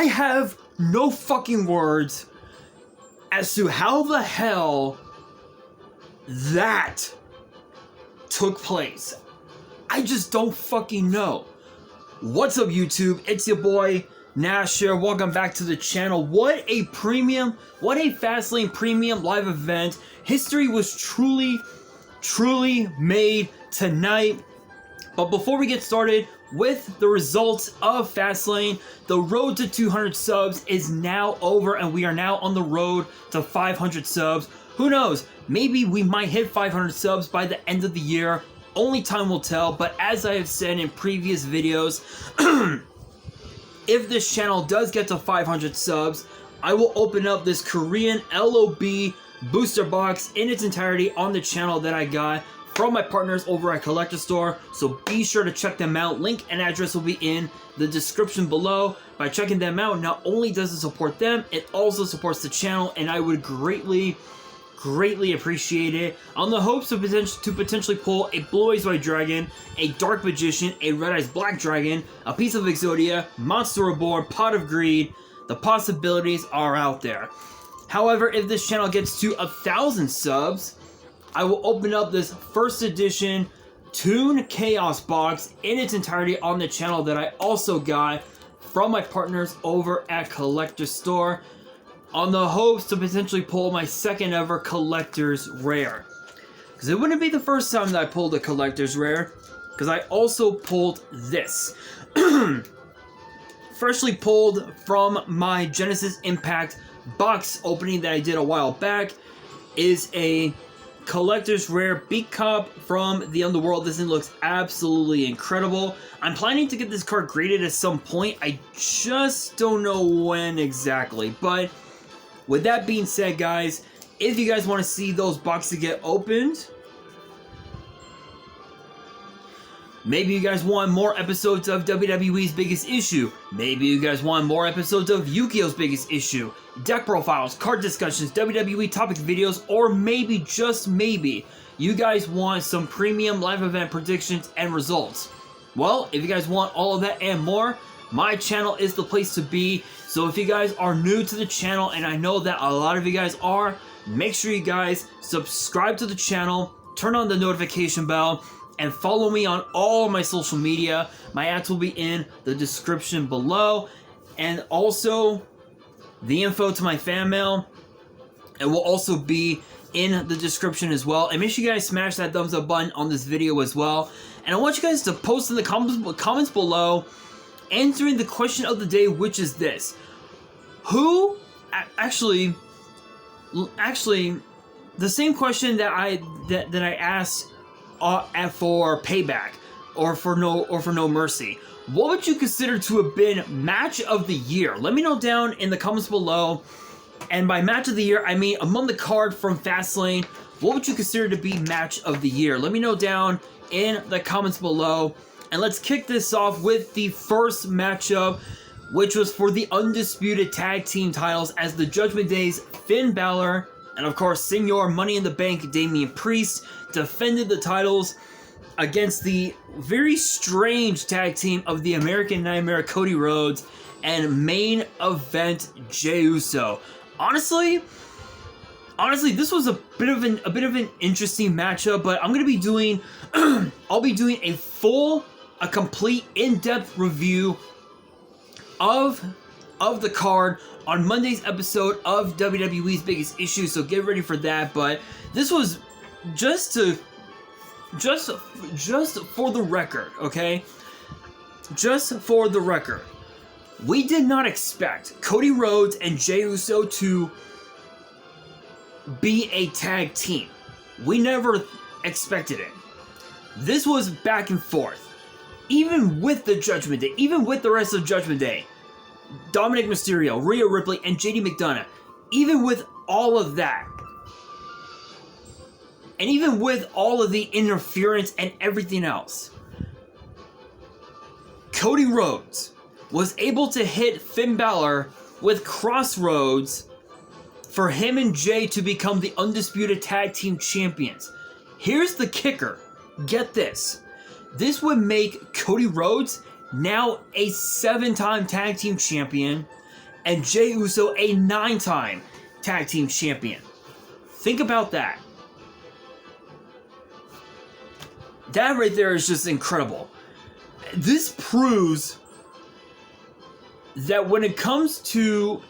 I have no fucking words as to how the hell that took place. I just don't fucking know. What's up, YouTube? It's your boy Nash here. Welcome back to the channel. What a Fastlane premium live event. History was truly made tonight. But before we get started with the results of Fastlane, the road to 200 subs is now over, and we are now on the road to 500 subs. Who knows? Maybe we might hit 500 subs by the end of the year. Only time will tell. But as I have said in previous videos, if this channel does get to 500 subs, I will open up this Korean LOB booster box in its entirety on the channel that I got from my partners over at Collector Store, so be sure to check them out. Link and address will be in the description below. By checking them out, not only does it support them, it also supports the channel, and I would greatly appreciate it. On the hopes of potentially pull a Blue Eyes White Dragon, a Dark Magician, a Red Eyes Black Dragon, a piece of Exodia, Monster Reborn, Pot of Greed. The possibilities are out there. However, if this channel gets to 1,000 subs, I will open up this first edition Toon Chaos box in its entirety on the channel that I also got from my partners over at Collector Store, on the hopes to potentially pull my second ever Collector's Rare. Because it wouldn't be the first time that I pulled a Collector's Rare, because I also pulled this. Freshly pulled from my Genesis Impact box opening that I did a while back is a Collector's Rare Beat Cop from the Underworld. This thing looks absolutely incredible. I'm planning to get this card graded at some point. I just don't know when exactly. But with that being said, guys, if you guys want to see those boxes get opened, maybe you guys want more episodes of WWE's Biggest Issue. Maybe you guys want more episodes of Yu-Gi-Oh's Biggest Issue, deck profiles, card discussions, WWE topic videos, or maybe, just maybe, you guys want some premium live event predictions and results. Well, if you guys want all of that and more, my channel is the place to be. So if you guys are new to the channel, and I know that a lot of you guys are, make sure you guys subscribe to the channel, turn on the notification bell, and follow me on all of my social media. My ads will be in the description below, and also the info to my fan mail, it will also be in the description as well. And make sure you guys smash that thumbs up button on this video as well. And I want you guys to post in the comments below, answering the question of the day, which is this: who actually the same question that I asked for Payback or for No Mercy. What would you consider to have been match of the year? Let me know down in the comments below. And by match of the year, I mean among the card from Fastlane, what would you consider to be match of the year? Let me know down in the comments below. And let's kick this off with the first matchup, which was for the undisputed tag team titles, as the Judgment Day's Finn Balor and, of course, Senior Money in the Bank Damian Priest defended the titles against the very strange tag team of the American Nightmare Cody Rhodes and main event Jey Uso. Honestly, this was a bit of an interesting matchup, but I'm gonna be doing I'll be doing a complete in-depth review of the card on Monday's episode of WWE's Biggest Issue, so get ready for that. But this was just for the record, okay? Just for the record, we did not expect Cody Rhodes and Jey Uso to be a tag team. We never expected it. This was back and forth. Even with the Judgment Day, even with the rest of Judgment Day, Dominic Mysterio, Rhea Ripley, and JD McDonough, even with all of that, and even with all of the interference and everything else, Cody Rhodes was able to hit Finn Balor with Crossroads for him and Jay to become the undisputed tag team champions. Here's the kicker. Get this. This would make Cody Rhodes now a 7-time tag team champion, and Jey Uso a 9-time tag team champion. Think about that. That right there is just incredible. This proves that when it comes to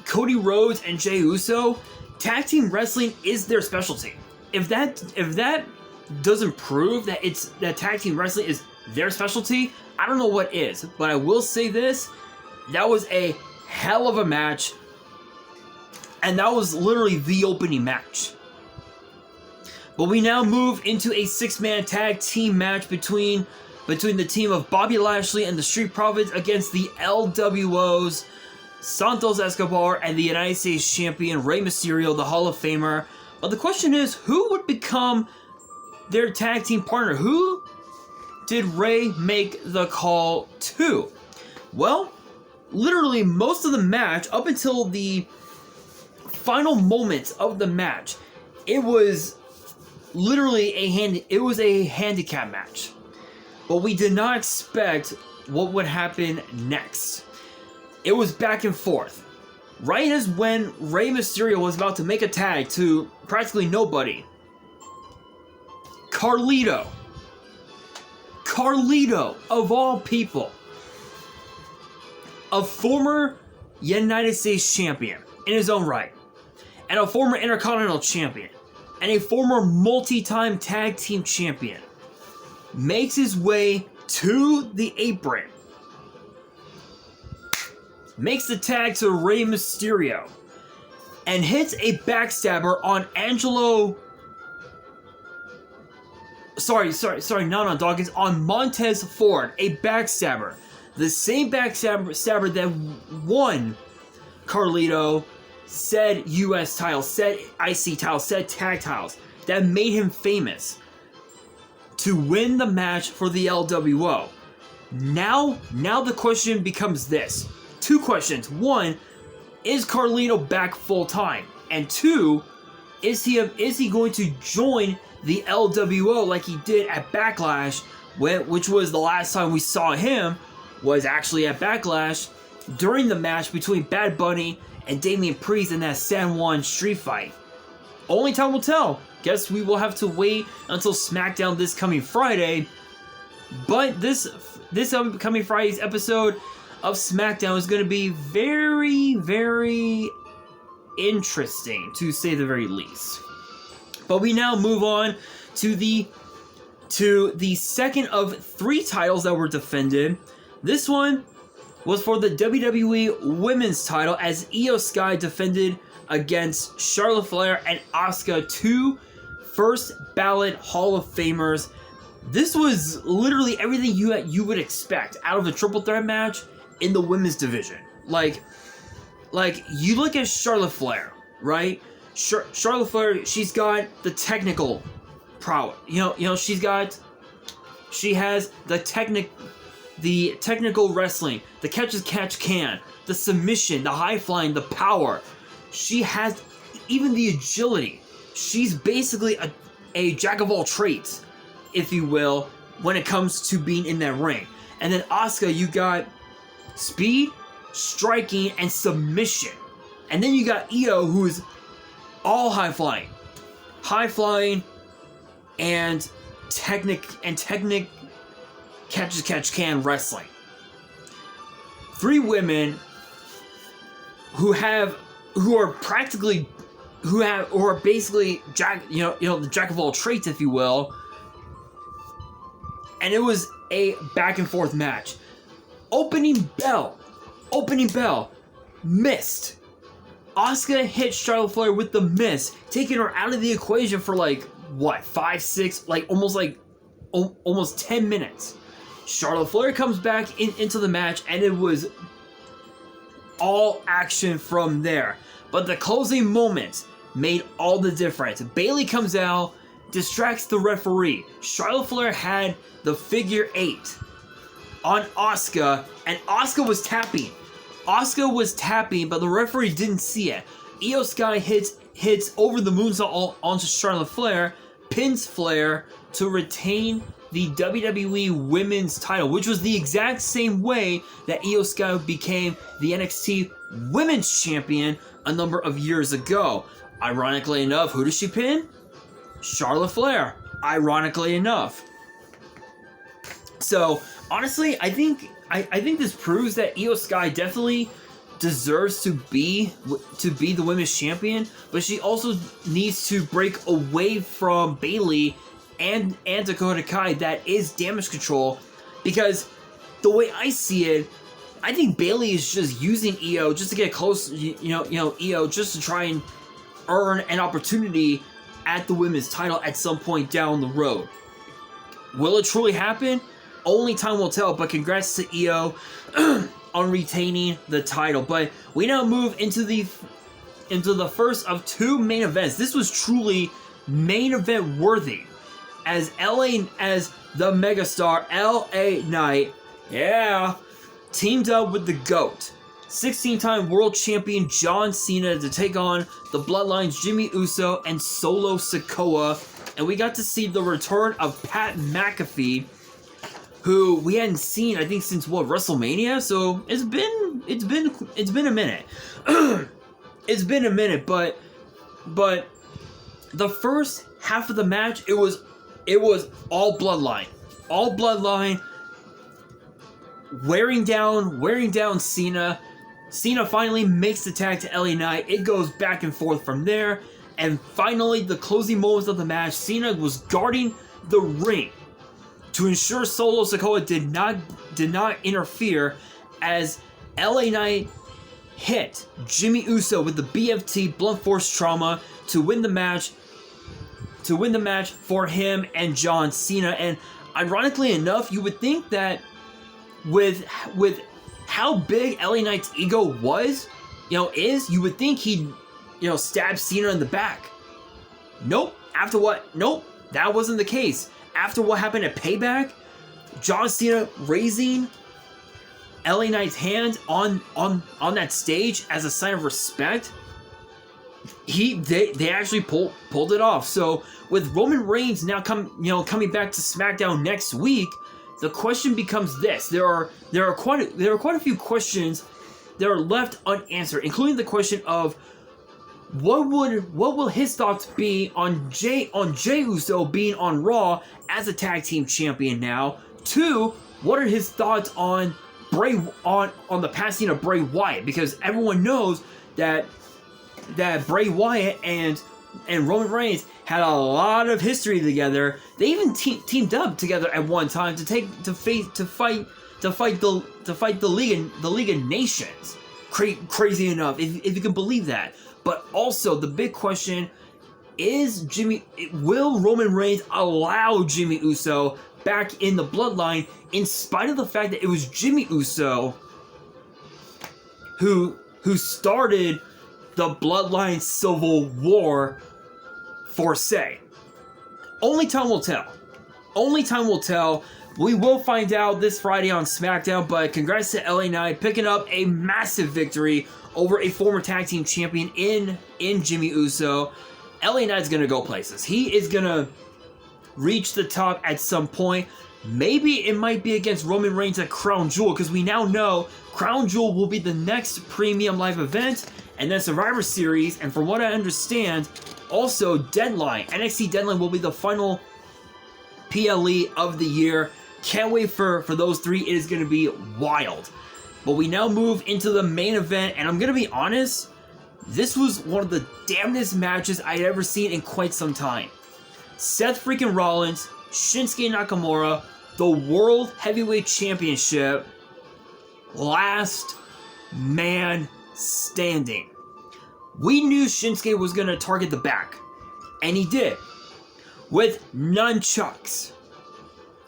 Cody Rhodes and Jey Uso, tag team wrestling is their specialty. If that doesn't prove that tag team wrestling is their specialty, I don't know what is. But I will say this, that was a hell of a match, and that was literally the opening match. But we now move into a 6-man tag team match between the team of Bobby Lashley and the Street Profits against the LWOs, Santos Escobar, and the United States Champion Rey Mysterio, the Hall of Famer. But the question is, who would become their tag team partner? Who did Rey make the call to? Well, literally most of the match, up until the final moments of the match, it was literally a handicap match. But we did not expect what would happen next. It was back and forth. Right as when Rey Mysterio was about to make a tag to practically nobody, Carlito, of all people, a former United States champion in his own right, and a former Intercontinental champion, and a former multi-time tag team champion, makes his way to the apron, makes the tag to Rey Mysterio, and hits a backstabber on not on Dawkins, on Montez Ford, a backstabber. The same backstabber that won Carlito said US titles, said IC titles, said tag titles, that made him famous to win the match for the LWO. Now the question becomes this. 2 questions. 1, is Carlito back full time? And 2, is he going to join the LWO like he did at Backlash, which was the last time we saw him, was actually at Backlash during the match between Bad Bunny and Damian Priest in that San Juan street fight. Only time will tell. Guess we will have to wait until SmackDown this coming Friday. But this upcoming Friday's episode of SmackDown is going to be very, very interesting, to say the very least. But we now move on to the second of 3 titles that were defended. This one was for the WWE Women's title, as Io Sky defended against Charlotte Flair and Asuka, 2 first ballot Hall of Famers. This was literally everything you would expect out of a triple threat match in the women's division. Like you look at Charlotte Flair, right? Charlotte Flair, she's got the technical prowess. She has the technical wrestling, the catch can, the submission, the high flying, the power. She has even the agility. She's basically a jack of all trades, if you will, when it comes to being in that ring. And then Asuka, you got speed, striking, and submission. And then you got Io, who is all high flying and technic catch can wrestling. 3 women who are basically the jack of all trades, if you will. And it was a back and forth match. Opening bell, missed. Asuka hit Charlotte Flair with the miss, taking her out of the equation for 5, 6, almost 10 minutes. Charlotte Flair comes back into the match, and it was all action from there. But the closing moments made all the difference. Bayley comes out, distracts the referee. Charlotte Flair had the figure 8 on Asuka, and Asuka was tapping. But the referee didn't see it. Io Sky hits over the moonsault onto Charlotte Flair, pins Flair to retain the WWE Women's title, which was the exact same way that Io Sky became the NXT Women's Champion a number of years ago. Ironically enough, who does she pin? Charlotte Flair. Ironically enough. So, honestly, I think this proves that Io Sky definitely deserves to be the women's champion, but she also needs to break away from Bayley and Dakota Kai. That is Damage Control, because the way I see it, I think Bayley is just using Io just to get close, Io just to try and earn an opportunity at the women's title at some point down the road. Will it truly happen? Only time will tell, but congrats to Io on retaining the title. But we now move into the first of two main events. This was truly main event worthy, as the megastar LA Knight, teamed up with the GOAT, 16-time world champion John Cena, to take on the Bloodlines Jimmy Uso and Solo Sikoa. And we got to see the return of Pat McAfee, who we hadn't seen, I think, since WrestleMania. So it's been a minute. It's been a minute, but the first half of the match, it was all Bloodline, wearing down Cena. Cena finally makes the tag to LA Knight. It goes back and forth from there, and finally, the closing moments of the match, Cena was guarding the ring to ensure Solo Sikoa did not interfere, as LA Knight hit Jimmy Uso with the BFT Blunt Force Trauma to win the match for him and John Cena. And ironically enough, you would think that with how big LA Knight's ego you would think he'd stab Cena in the back. Nope. That wasn't the case. After what happened at Payback, John Cena raising LA Knight's hand on that stage as a sign of respect, they actually pulled it off. So with Roman Reigns now coming back to SmackDown next week, the question becomes this: there are quite a few questions that are left unanswered, including the question of what will his thoughts be on Jey Uso being on Raw as a tag team champion now? 2, what are his thoughts on the passing of Bray Wyatt? Because everyone knows that Bray Wyatt and Roman Reigns had a lot of history together. They even teamed up together at one time to fight the League of Nations. Crazy enough, if you can believe that. But also, the big question is, will Roman Reigns allow Jimmy Uso back in the Bloodline, in spite of the fact that it was Jimmy Uso who started the Bloodline Civil War, for say? Only time will tell. We will find out this Friday on SmackDown, but congrats to LA Knight picking up a massive victory over a former tag team champion in Jimmy Uso. LA Knight's gonna go places. He is gonna reach the top at some point. Maybe it might be against Roman Reigns at Crown Jewel, because we now know Crown Jewel will be the next premium live event, and then Survivor Series, and from what I understand, also Deadline. NXT Deadline will be the final PLE of the year. Can't wait for those three. It is going to be wild. But we now move into the main event, and I'm going to be honest, this was one of the damnedest matches I'd ever seen in quite some time. Seth freaking Rollins, Shinsuke Nakamura, the World Heavyweight Championship, last man standing. We knew Shinsuke was going to target the back, and he did, with nunchucks.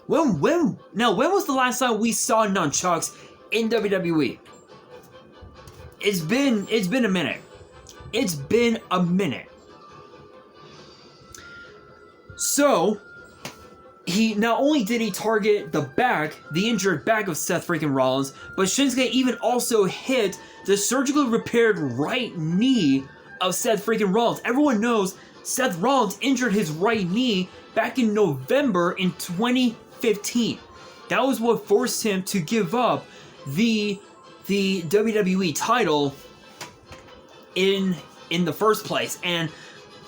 When was the last time we saw nunchucks in WWE? It's been a minute. It's been a minute. So, not only did he target the injured back of Seth freaking Rollins, but Shinsuke even also hit the surgically repaired right knee of Seth freaking Rollins. Everyone knows Seth Rollins injured his right knee back in November in 2015. That was what forced him to give up the WWE title in the first place. And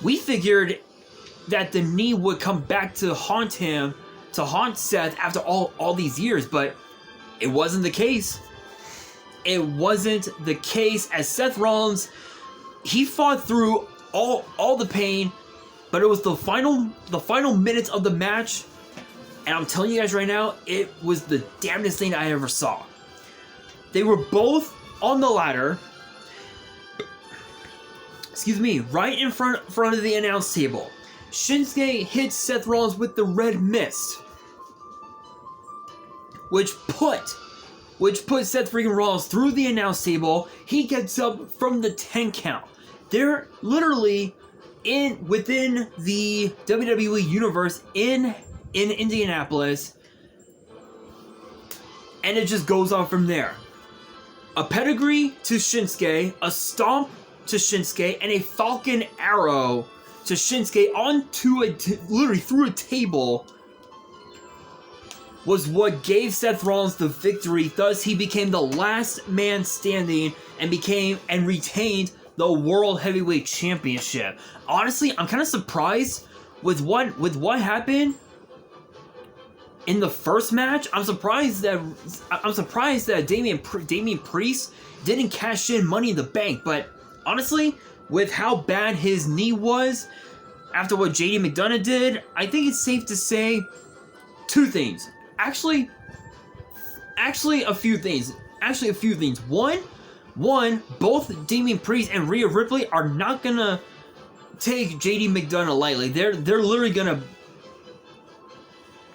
we figured that the knee would come back to haunt Seth after all these years, but it wasn't the case. It wasn't the case, as Seth Rollins, he fought through all the pain, but it was the final minutes of the match, and I'm telling you guys right now, it was the damnedest thing I ever saw. They were both on the ladder, excuse me, right in front of the announce table. Shinsuke hits Seth Rollins with the red mist, which put Seth freaking Rollins through the announce table. He gets up from the 10 count. They're literally within the WWE universe in Indianapolis, and it just goes on from there. A pedigree to Shinsuke, a stomp to Shinsuke, and a Falcon Arrow to Shinsuke onto literally through a table was what gave Seth Rollins the victory. Thus, he became the last man standing and retained the World Heavyweight Championship. Honestly, I'm kind of surprised with what happened in the first match. I'm surprised that Damian Priest didn't cash in Money in the Bank. But honestly, with how bad his knee was after what JD McDonough did, I think it's safe to say two things. Actually, a few things. One, both Damian Priest and Rhea Ripley are not gonna take JD McDonough lightly. They're literally gonna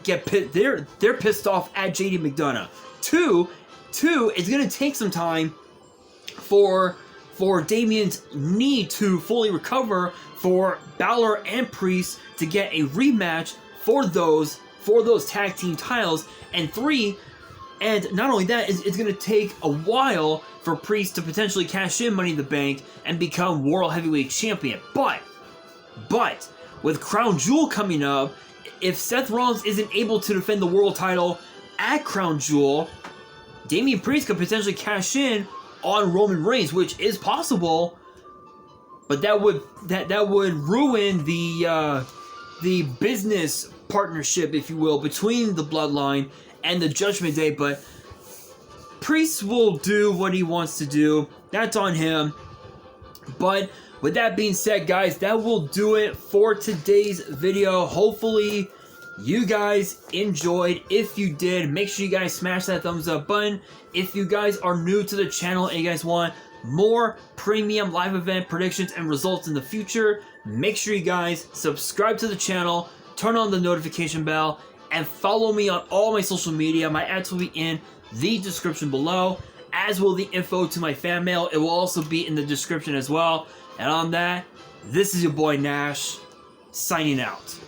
get pissed. They're pissed off at JD McDonough. Two, it's gonna take some time for Damian's knee to fully recover, for Balor and Priest to get a rematch for those tag team titles. And three, and not only that, it's going to take a while for Priest to potentially cash in Money in the Bank and become World Heavyweight Champion. But with Crown Jewel coming up, if Seth Rollins isn't able to defend the world title at Crown Jewel, Damian Priest could potentially cash in on Roman Reigns, which is possible. But that would ruin the business partnership, if you will, between the Bloodline and the Judgment Day. But Priest will do what he wants to do. That's on him. But with that being said, guys, that will do it for today's video. Hopefully you guys enjoyed. If you did, make sure you guys smash that thumbs up button. If you guys are new to the channel and you guys want more premium live event predictions and results in the future, make sure you guys subscribe to the channel, turn on the notification bell, and follow me on all my social media. My ads will be in the description below, as will the info to my fan mail. It will also be in the description as well. And on that, this is your boy Nash, signing out.